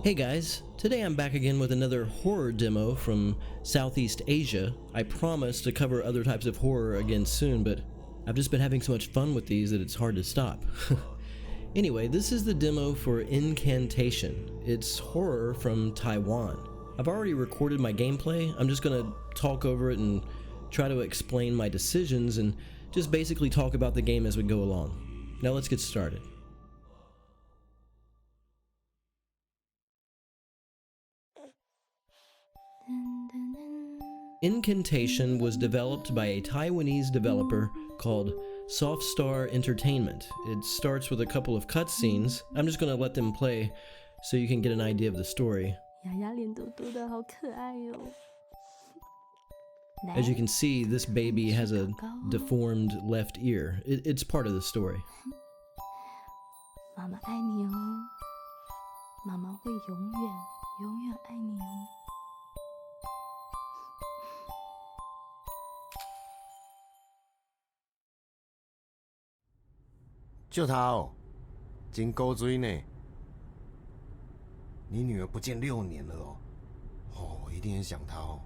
Hey guys, today I'm back again with another horror demo from Southeast Asia. I promise to cover other types of horror again soon, but I've just been having so much fun with these that it's hard to stop. Anyway, this is the demo for Incantation. It's horror from Taiwan. I've already recorded my gameplay. I'm just gonna talk over it and try to explain my decisions and just basically talk about the game as we go along. Now let's get started. Incantation was developed by a Taiwanese developer called Softstar Entertainment. It starts with a couple of cutscenes. I'm just gonna let them play so you can get an idea of the story. As you can see, this baby has a deformed left ear. It's part of the story. 妈妈爱你哦，妈妈会永远永远爱你哦。就他哦，真勾追呢。你女儿不见6年了哦，哦，一定很想她哦。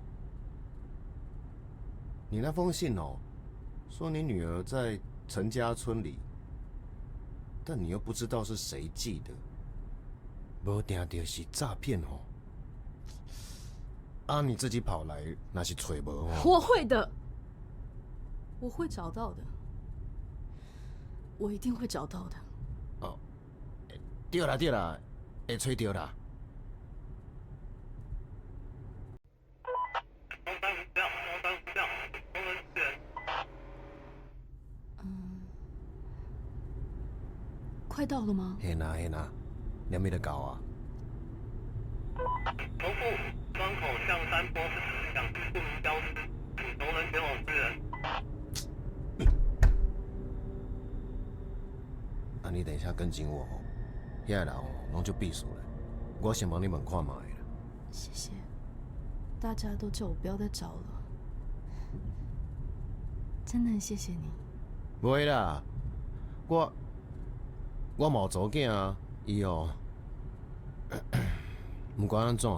你那封信哦，说你女儿在陈家村里，但你又不知道是谁寄的，无定定是诈骗哦。啊，你自己跑来，那是找无哦。我会的，我会找到的，我一定会找到的。哦，对啦对啦，会找到啦。 快到了吗？嘿呐嘿呐，两米的高啊！头部双口向山坡两具不明消失，熟人前往支援。啊，你等一下跟紧我哦，遐个人哦，拢就避暑了。我先帮你们看卖了。谢谢，大家都叫我不要再找了，真的很谢谢你。不会啦，我冇做囝啊，伊哦，不管安怎，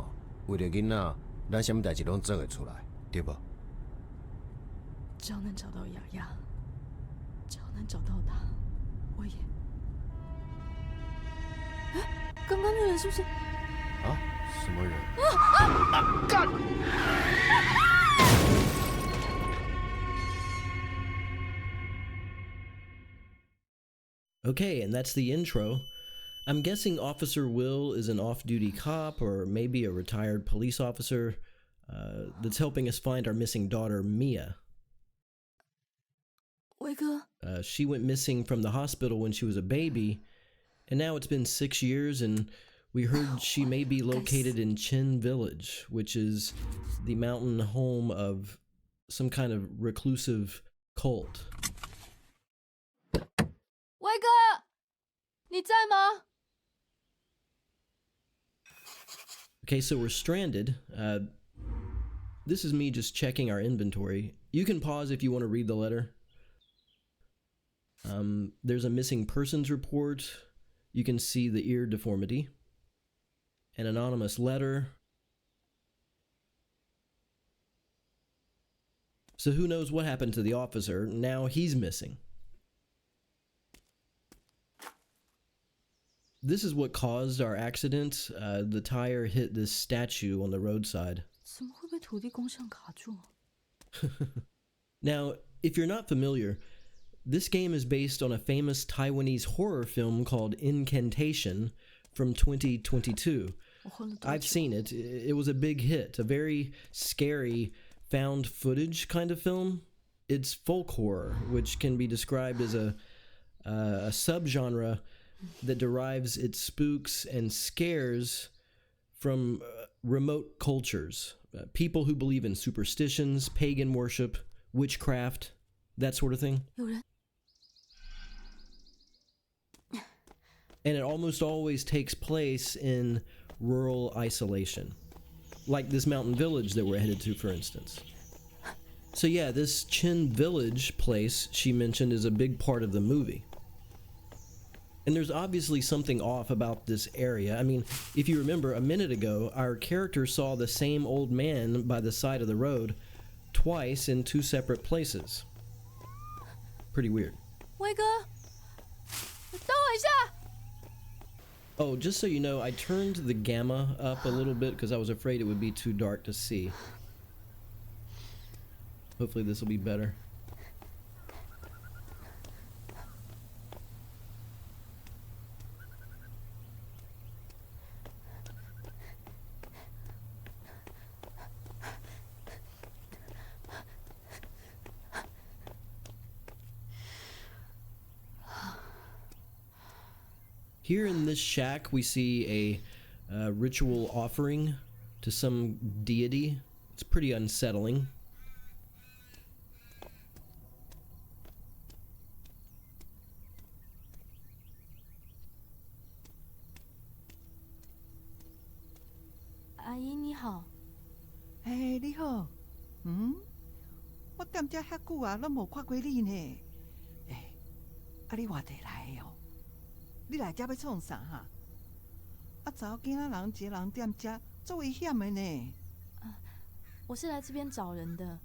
为了囡仔，咱什么代志拢做会出来，对不？只要能找到雅雅，只要能找到她，我也……哎，刚刚那人是不是？啊？什么人？干！ Okay, and that's the intro. I'm guessing Officer Will is an off-duty cop or maybe a retired police officer that's helping us find our missing daughter, Mia. 威哥， She went missing from the hospital when she was a baby, and now it's been 6 years, and we heard she may be located in Chen Village, which is the mountain home of some kind of reclusive cult. 威哥，你在吗？ Okay, so we're stranded. This is me just checking our inventory. You can pause if you want to read the letter. There's a missing persons report. You can see the ear deformity. An anonymous letter. So who knows what happened to the officer? Now he's missing. This is what caused our accident. The tire hit this statue on the roadside. 怎么会被土地公像卡住？ Now, if you're not familiar, this game is based on a famous Taiwanese horror film called Incantation from 2022. I've seen it. It was a big hit, a very scary found footage kind of film. It's folk horror, which can be described as a subgenre that derives its spooks and scares from remote cultures. People who believe in superstitions, pagan worship, witchcraft, that sort of thing. 有人。 And it almost always takes place in rural isolation. Like this mountain village that we're headed to, for instance. So yeah, this Chen Village place she mentioned is a big part of the movie. And there's obviously something off about this area. I mean, if you remember, a minute ago, our character saw the same old man by the side of the road twice in 2 separate places. Pretty weird. 威哥，等我一下。 Oh, just so you know, I turned the gamma up a little bit because I was afraid it would be too dark to see. Hopefully this will be better. Here in this shack, we see a ritual offering to some deity. It's pretty unsettling. Ayi, 你好。哎，你好，我踮遮遐久啊，拢无看过你呢。哎，啊，你外地来的哦？你来遮要创啥哈？啊，查某囝仔人一个人踮遮，足危险的呢。我是来这边找人的。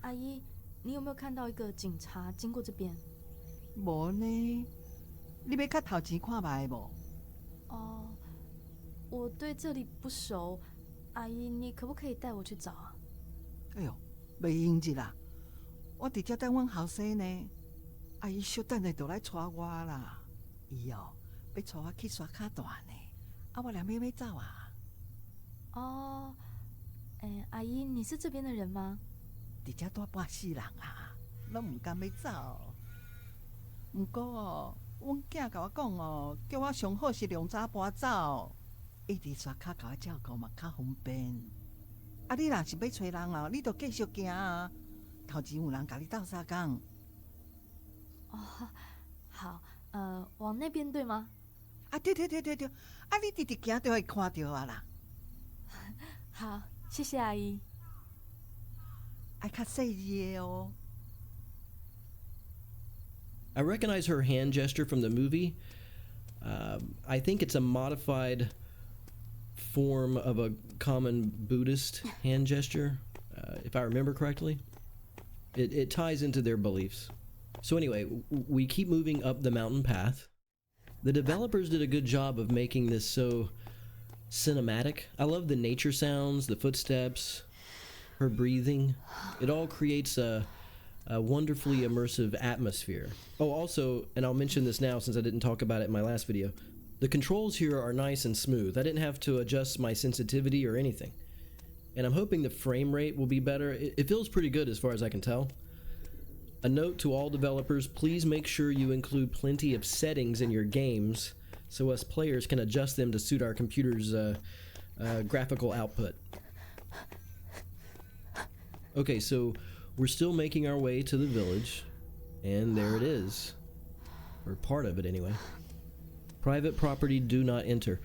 阿姨，你有没有看到一个警察经过这边？无呢，你要较头前看卖无？哦，我对这里不熟。阿姨，你可不可以带我去找啊？哎呦，袂用日啦，我伫遮等阮后生呢。阿姨小等下就来带我啦。伊哦，要带我去刷卡段呢。啊，我两边要走啊。哦，阿姨，你是这边的人吗？伫遮住半世人啊，拢唔甘要走。毋过哦，阮囝甲我讲哦，叫我上好是量早搬走，一直刷卡甲我照顾嘛较方便。啊，你若是要找人哦，你就继续行啊。头前有人甲你斗相共。哦，好，往那边对吗？啊，对，啊，你直直行就会看到啊啦。好，谢谢阿姨。爱较细致的哦。I recognize her hand gesture from the movie. I think it's a modified form of a common Buddhist hand gesture, if I remember correctly. It ties into their beliefs. So anyway, we keep moving up the mountain path. The developers did a good job of making this so cinematic. I love the nature sounds, the footsteps, her breathing. It all creates a wonderfully immersive atmosphere. Oh, also, and I'll mention this now since I didn't talk about it in my last video, the controls here are nice and smooth. I didn't have to adjust my sensitivity or anything. And I'm hoping the frame rate will be better. It feels pretty good as far as I can tell. A note to all developers, please make sure you include plenty of settings in your games so us players can adjust them to suit our computer's graphical output. Okay, so we're still making our way to the village, and there it is. Or part of it, anyway. Private property, do not enter.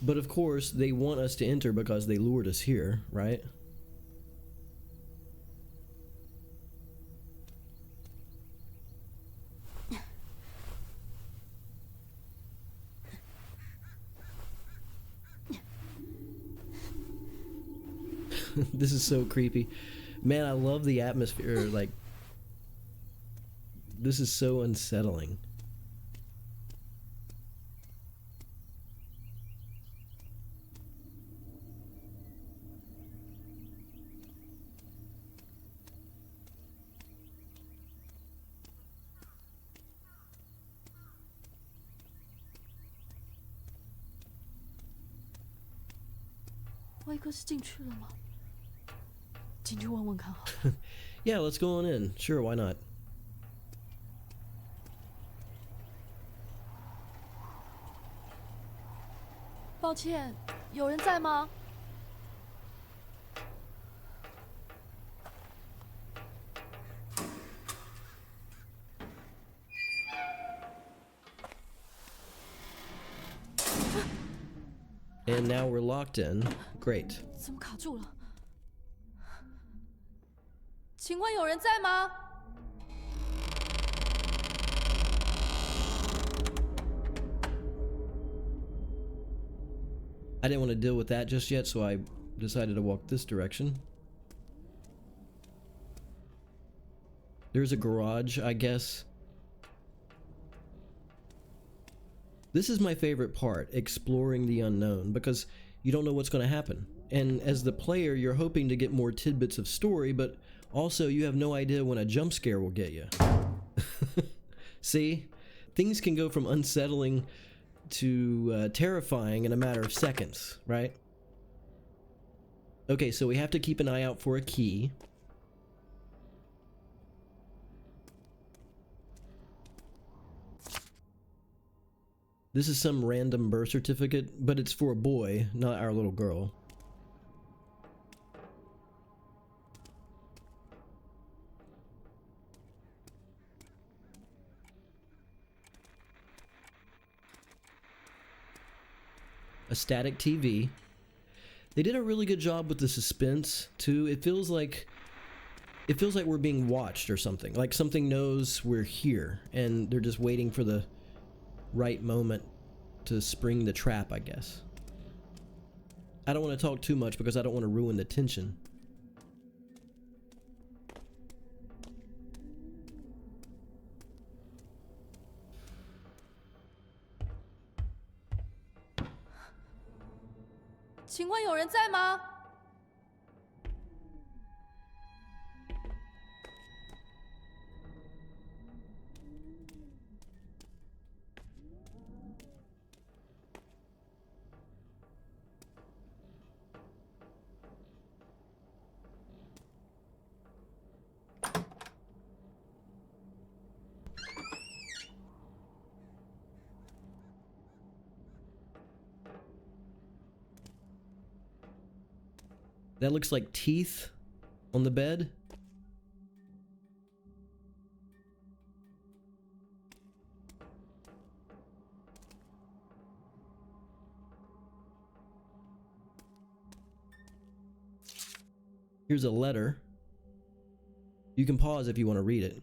But of course, they want us to enter because they lured us here, right? This is so creepy. Man, I love the atmosphere. Like, this is so unsettling. Yeah, let's go on in. Sure, why not? 抱歉，有人在吗？ And now we're locked in. Great. 怎么卡住了？请问有人在吗？ I didn't want to deal with that just yet, so I decided to walk this direction. There's a garage, I guess. This is my favorite part, exploring the unknown, because you don't know what's going to happen. And as the player, you're hoping to get more tidbits of story, but also you have no idea when a jump scare will get you. See? Things can go from unsettling to terrifying in a matter of seconds, right? Okay, so we have to keep an eye out for a key. This is some random birth certificate, but it's for a boy, not our little girl. A static TV. They did a really good job with the suspense too. It feels like we're being watched or something. Like something knows we're here and they're just waiting for the right moment to spring the trap, I guess. I don't want to talk too much because I don't want to ruin the tension.请问有人在吗？ That looks like teeth on the bed. Here's a letter. You can pause if you want to read it.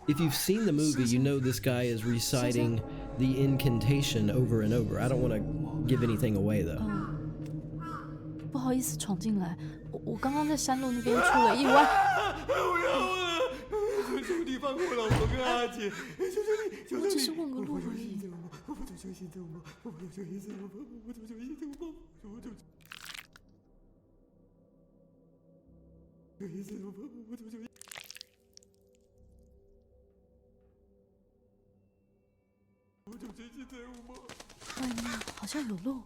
If you've seen the movie, you know this guy is reciting the incantation over and over. I don't want to give anything away though. 不好意思闯进来，我刚刚在山路那边出了意外。求你放过老婆跟阿姐，求求你，求求你！我只是问个路而已。外面好像有路。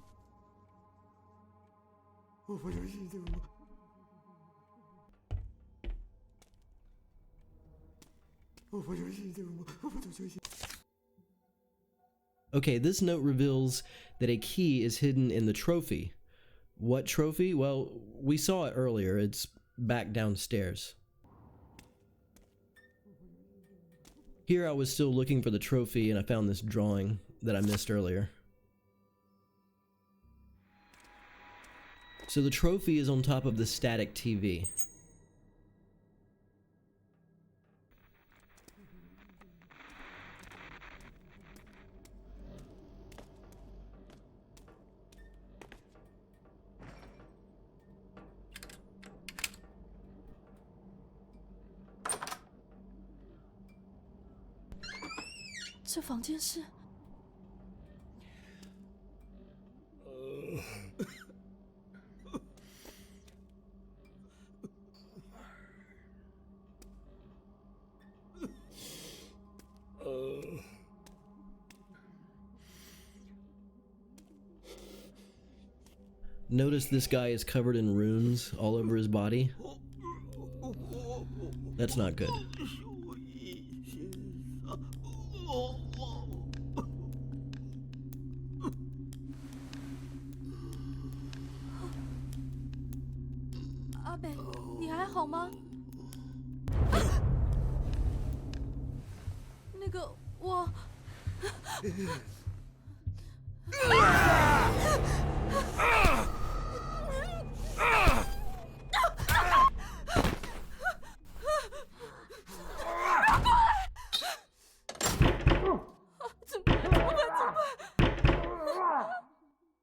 Okay, this note reveals that a key is hidden in the trophy. What trophy? Well, we saw it earlier. It's back downstairs. Here I was still looking for the trophy and I found this drawing that I missed earlier. So the trophy is on top of the static TV. .这房间是 Notice this guy is covered in runes all over his body. That's not good. Abe, 你还好吗？那个我。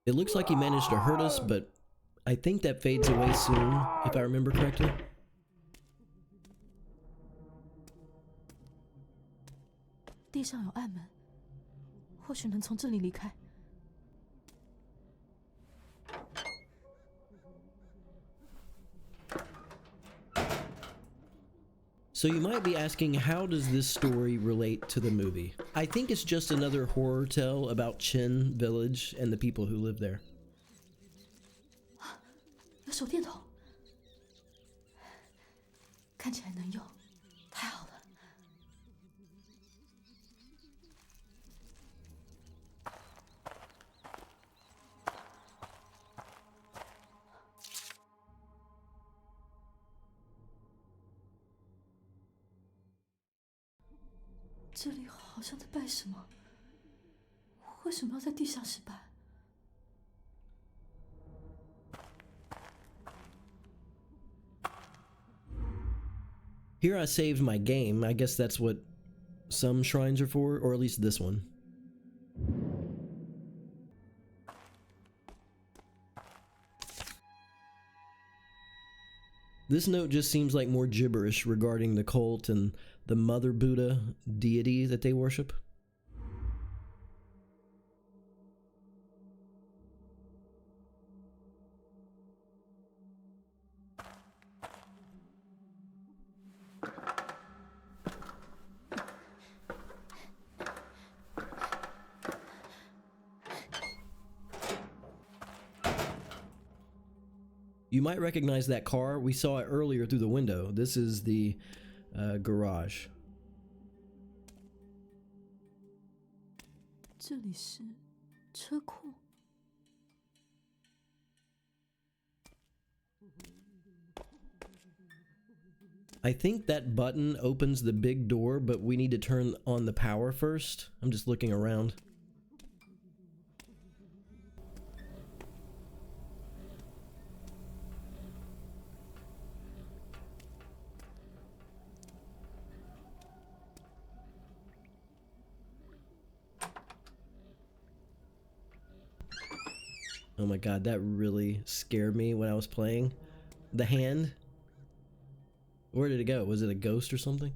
It looks like he managed to hurt us, but I think that fades away soon, if I remember correctly. 地上有暗门，或许能从这里离开。So you might be asking, how does this story relate to the movie? I think it's just another horror tale about Chen Village and the people who live there. 有手电筒，看起来能用，太好了。这里好像在拜什么？为什么要在地下室拜？ Here I saved my game. I guess that's what some shrines are for, or at least this one. This note just seems like more gibberish regarding the cult and the Mother Buddha deity that they worship. You might recognize that car. We saw it earlier through the window. This is the garage. 这里是车库。 I think that button opens the big door, but we need to turn on the power first. I'm just looking around. Oh my god, that really scared me when I was playing. The hand. Where did it go? Was it a ghost or something?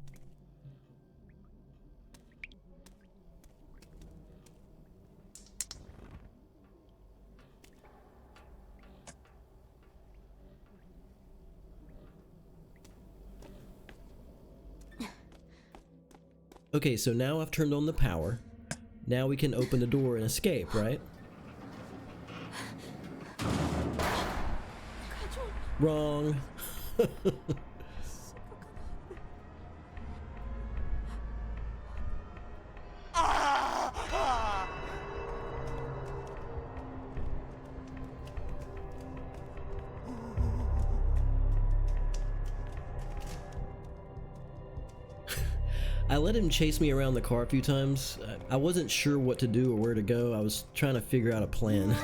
Okay, so now I've turned on the power. Now we can open the door and escape, right? Wrong. I let him chase me around the car a few times. I wasn't sure what to do or where to go. I was trying to figure out a plan.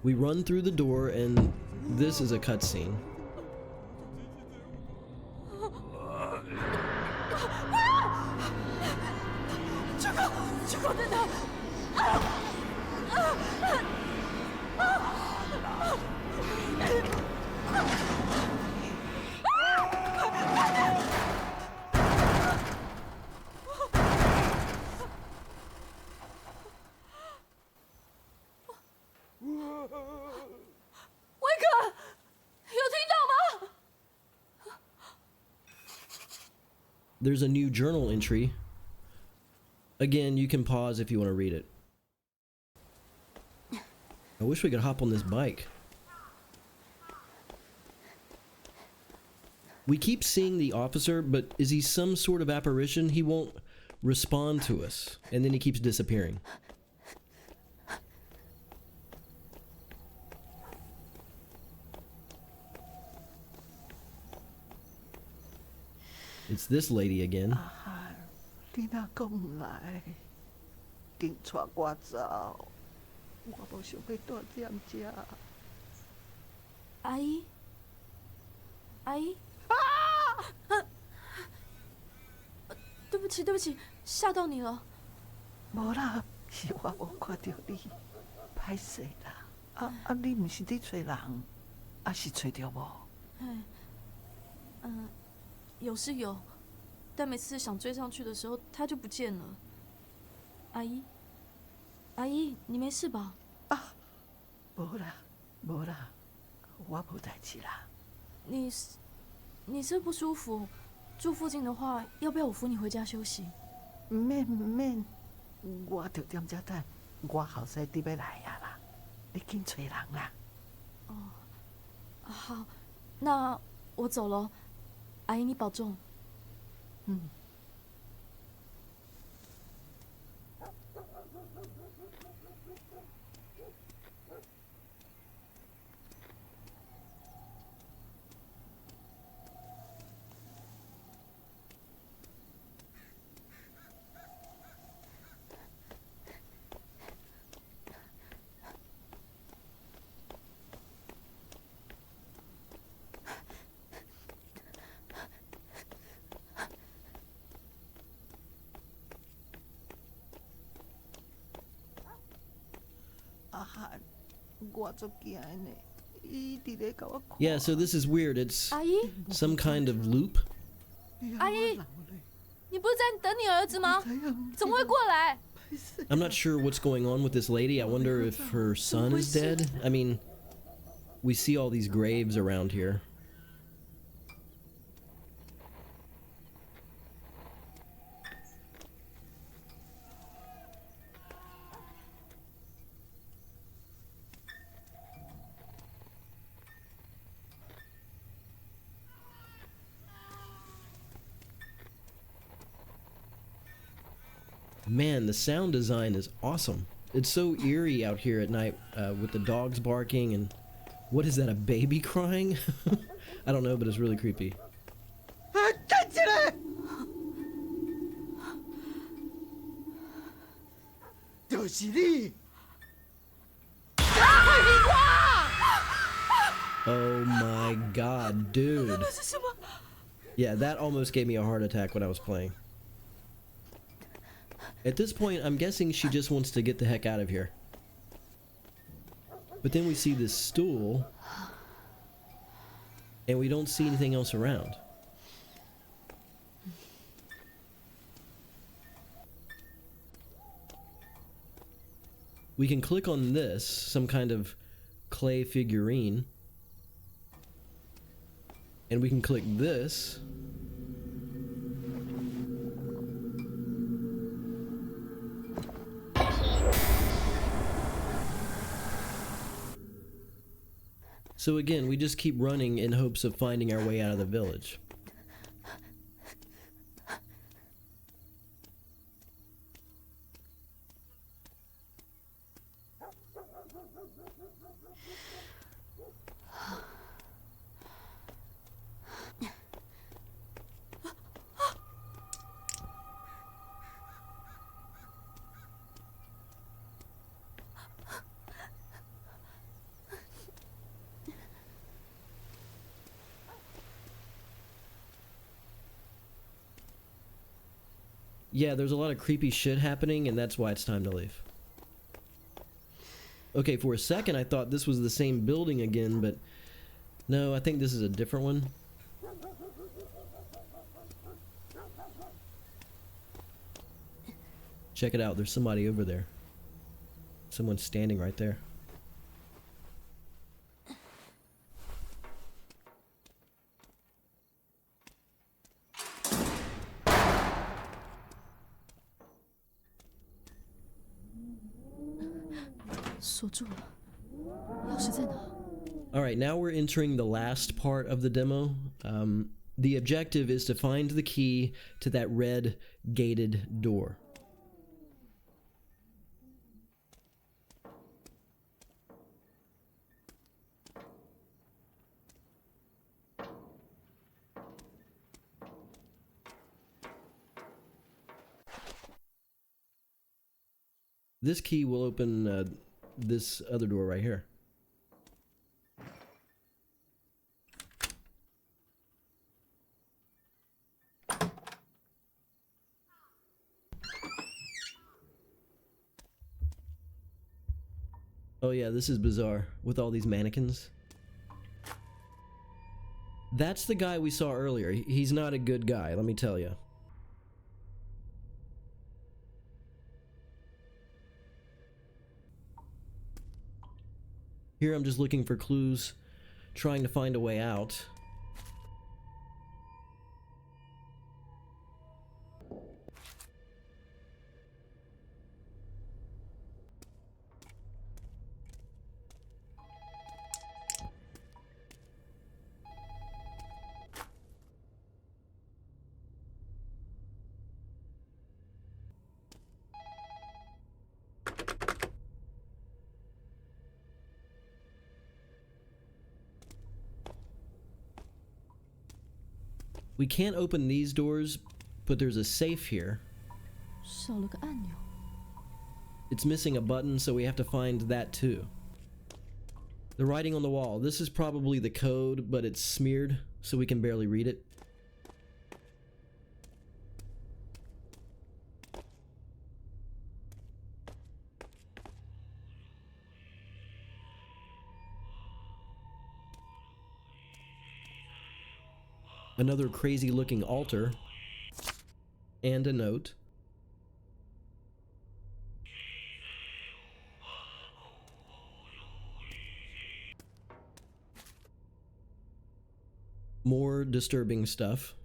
We run through the door, and this is a cutscene. there's a new journal entry. Again, you can pause if you want to read it. I wish we could hop on this bike. We keep seeing the officer, but is he some sort of apparition? He won't respond to us, and then he keeps disappearing. It's this lady again. 你若讲唔来，紧带我走，我无想要住踮遮。阿姨，阿姨，对不起，对不起，吓到你了。无啦，是我无看到你，歹势啦。你唔是伫找人，是找着无？有是有，但每次想追上去的时候，他就不见了。阿姨，阿姨，你没事吧？无啦，无啦，我无代志啦。你是不舒服？住附近的话，要不要我扶你回家休息？唔免，我就踮遮等，我后生弟要来呀啦，你紧找人啦。好，那我走了。阿姨，你保重。我足惊呢，伊伫咧甲我看。Yeah, so this is weird. It's 阿姨， some kind of loop. 阿姨，你不是在等你儿子吗？怎么会过来？ I'm not sure what's going on with this lady. I wonder if her son is dead. I mean, we see all these graves around here. Man, the sound design is awesome. It's so eerie out here at night with the dogs barking and... What is that, a baby crying? I don't know, but it's really creepy. 站起来！就是你！ Oh my god, dude. 这是什么？ Yeah, that almost gave me a heart attack when I was playing. At this point, I'm guessing she just wants to get the heck out of here. But then we see this stool, and we don't see anything else around. We can click on this, some kind of clay figurine, and we can click this. So again, we just keep running in hopes of finding our way out of the village. Yeah, there's a lot of creepy shit happening, and that's why it's time to leave. Okay, for a second I thought this was the same building again, but no, I think this is a different one. Check it out, there's somebody over there. Someone's standing right there. 锁住了，钥匙在哪？ All right, now we're entering the last part of the demo. The objective is to find the key to that red gated door. This key will open this other door right here. Oh yeah, this is bizarre with all these mannequins. That's the guy we saw earlier. He's not a good guy, let me tell you. Here I'm just looking for clues, trying to find a way out. We can't open these doors, but there's a safe here. 少了个按钮。 It's missing a button, so we have to find that too. The writing on the wall. This is probably the code, but it's smeared, so we can barely read it. Another crazy looking altar. And a note. More disturbing stuff.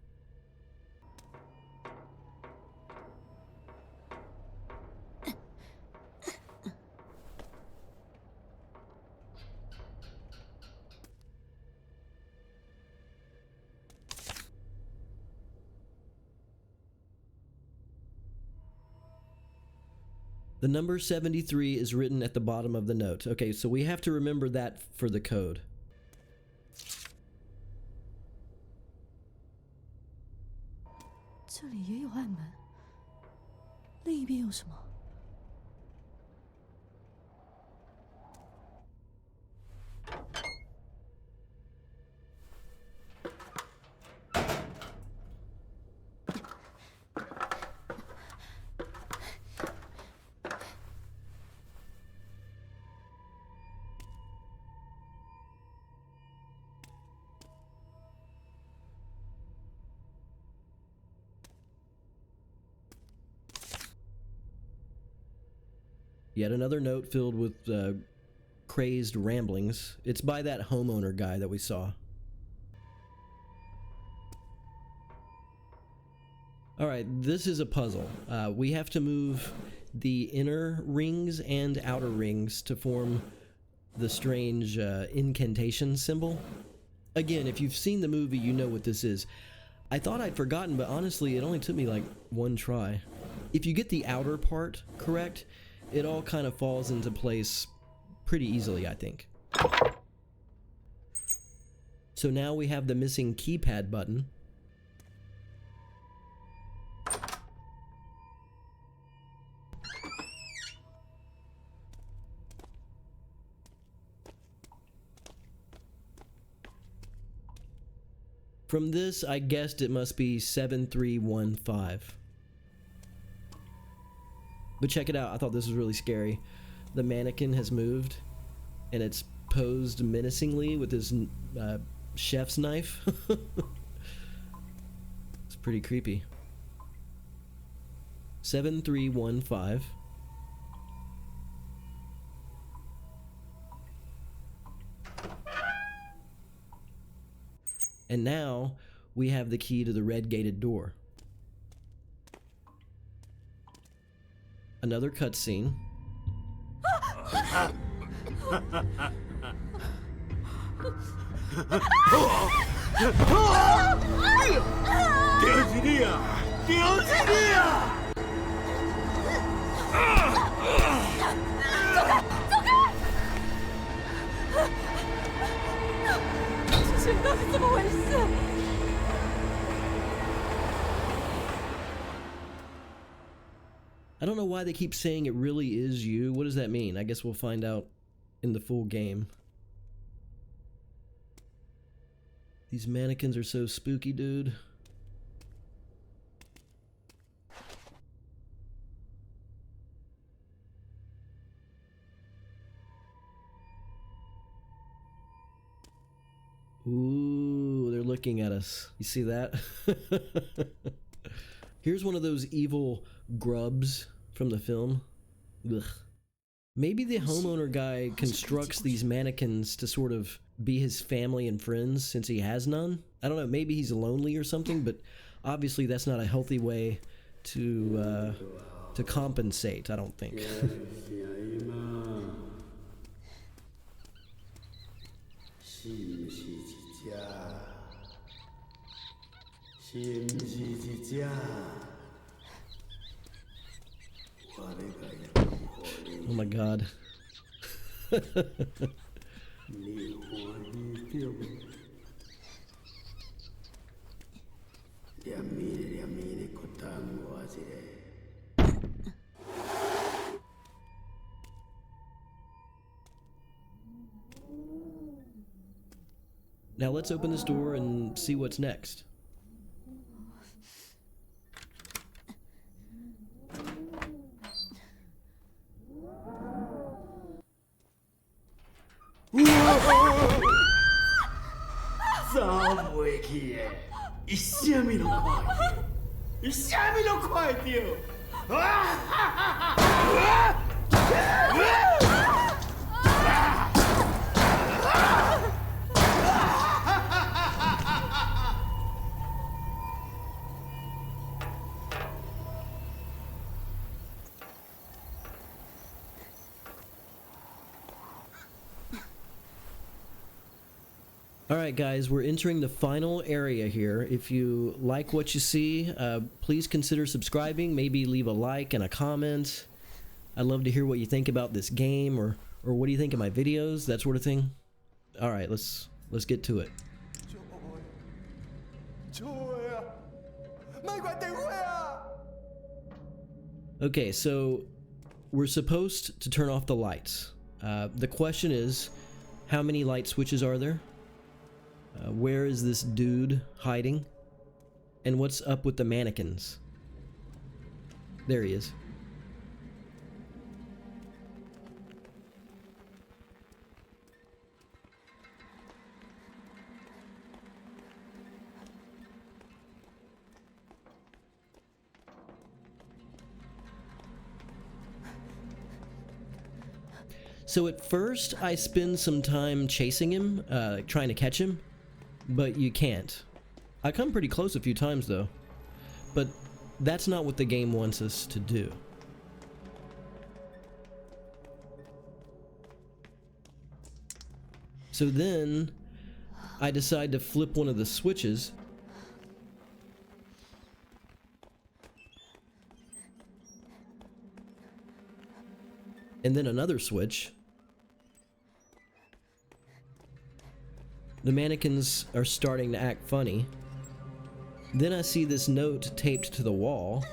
The number 73 is written at the bottom of the note. Okay, so we have to remember that for the code. "这里也有暗门，另一边有什么？" Yet another note filled with crazed ramblings. It's by that homeowner guy that we saw. Alright, this is a puzzle. We have to move the inner rings and outer rings to form the strange incantation symbol. Again, if you've seen the movie, you know what this is. I thought I'd forgotten, but honestly, it only took me like one try. If you get the outer part correct, it all kind of falls into place pretty easily, I think. So now we have the missing keypad button. From this, I guessed it must be 7315. But check it out, I thought this was really scary. The mannequin has moved, and it's posed menacingly with his chef's knife. It's pretty creepy. 7315. And now we have the key to the red gated door. Another cutscene. 丢是你啊！丢是你啊！之前到底怎么回事？ I don't know why they keep saying it really is you. What does that mean? I guess we'll find out in the full game. These mannequins are so spooky, dude. Ooh, they're looking at us. You see that? Here's one of those evil grubs from the film. Ugh. Maybe the homeowner guy constructs these mannequins to sort of be his family and friends since he has none. I don't know, maybe he's lonely or something, but obviously that's not a healthy way to compensate, I don't think. Oh my god. Now let's open this door and see what's next. Alright guys, we're entering the final area here. If you like what you see, please consider subscribing, maybe leave a like and a comment. I'd love to hear what you think about this game, or what do you think of my videos, that sort of thing. Alright, let's get to it. Okay, so we're supposed to turn off the lights. The question is, how many light switches are there? Where is this dude hiding? And what's up with the mannequins? There he is. So at first I spend some time chasing him, trying to catch him. But you can't. I come pretty close a few times though. But that's not what the game wants us to do. So then I decide to flip one of the switches. And then another switch. The mannequins are starting to act funny. Then I see this note taped to the wall.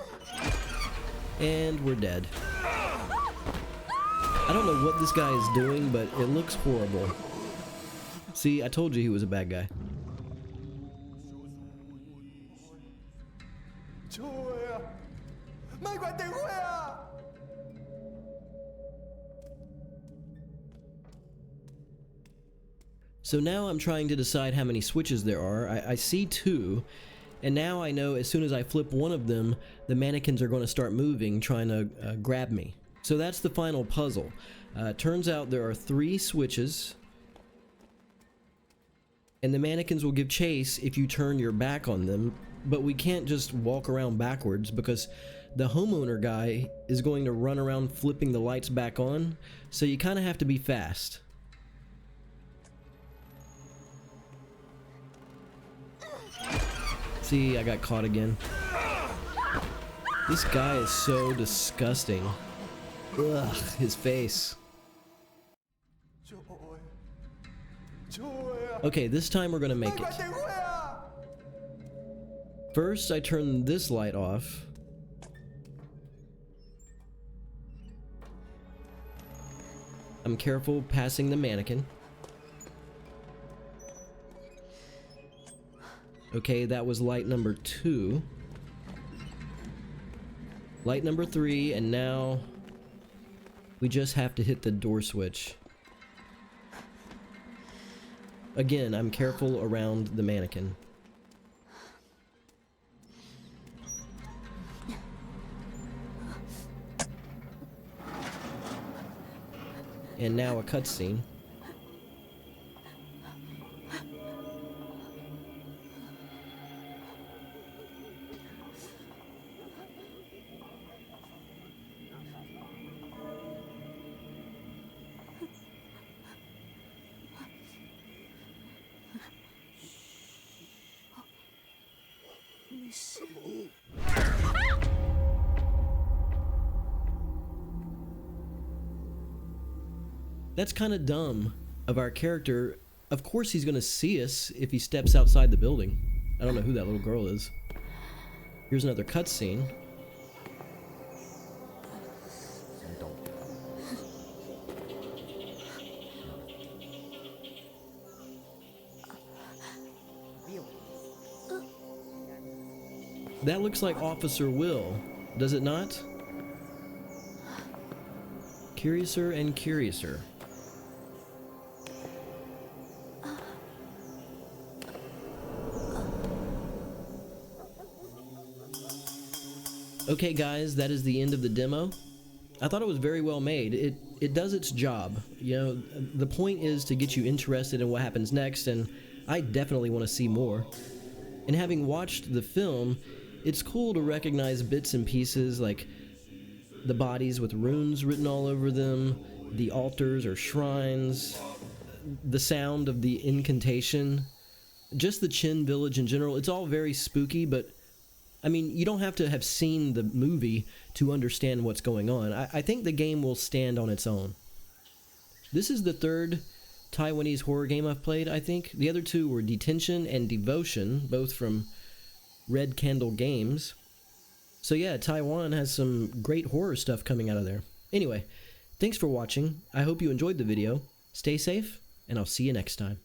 And we're dead. I don't know what this guy is doing, but it looks horrible. See, I told you he was a bad guy. So now I'm trying to decide how many switches there are. I see 2, and now I know as soon as I flip one of them, the mannequins are going to start moving, trying to grab me. So that's the final puzzle. Turns out there are 3 switches, and the mannequins will give chase if you turn your back on them, but we can't just walk around backwards because the homeowner guy is going to run around flipping the lights back on, so you kind of have to be fast. See, I got caught again. This guy is so disgusting. Ugh, his face. Okay, this time we're gonna make it. First, I turn this light off. I'm careful passing the mannequin. Okay, that was light number 2. Light number 3, and now we just have to hit the door switch. Again, I'm careful around the mannequin. And now a cutscene. That's kind of dumb of our character. Of course he's gonna see us if he steps outside the building. I don't know who that little girl is. Here's another cutscene. That looks like Officer Will, does it not? Curiouser and curiouser. Okay guys, that is the end of the demo. I thought it was very well made. It does its job. You know, the point is to get you interested in what happens next, and I definitely want to see more. And having watched the film, it's cool to recognize bits and pieces like the bodies with runes written all over them, the altars or shrines, the sound of the incantation, just the Chen village in general. It's all very spooky, but I mean, you don't have to have seen the movie to understand what's going on. I think the game will stand on its own. This is the third Taiwanese horror game I've played, I think. The other two were Detention and Devotion, both from Red Candle Games. So yeah, Taiwan has some great horror stuff coming out of there. Anyway, thanks for watching. I hope you enjoyed the video. Stay safe, and I'll see you next time.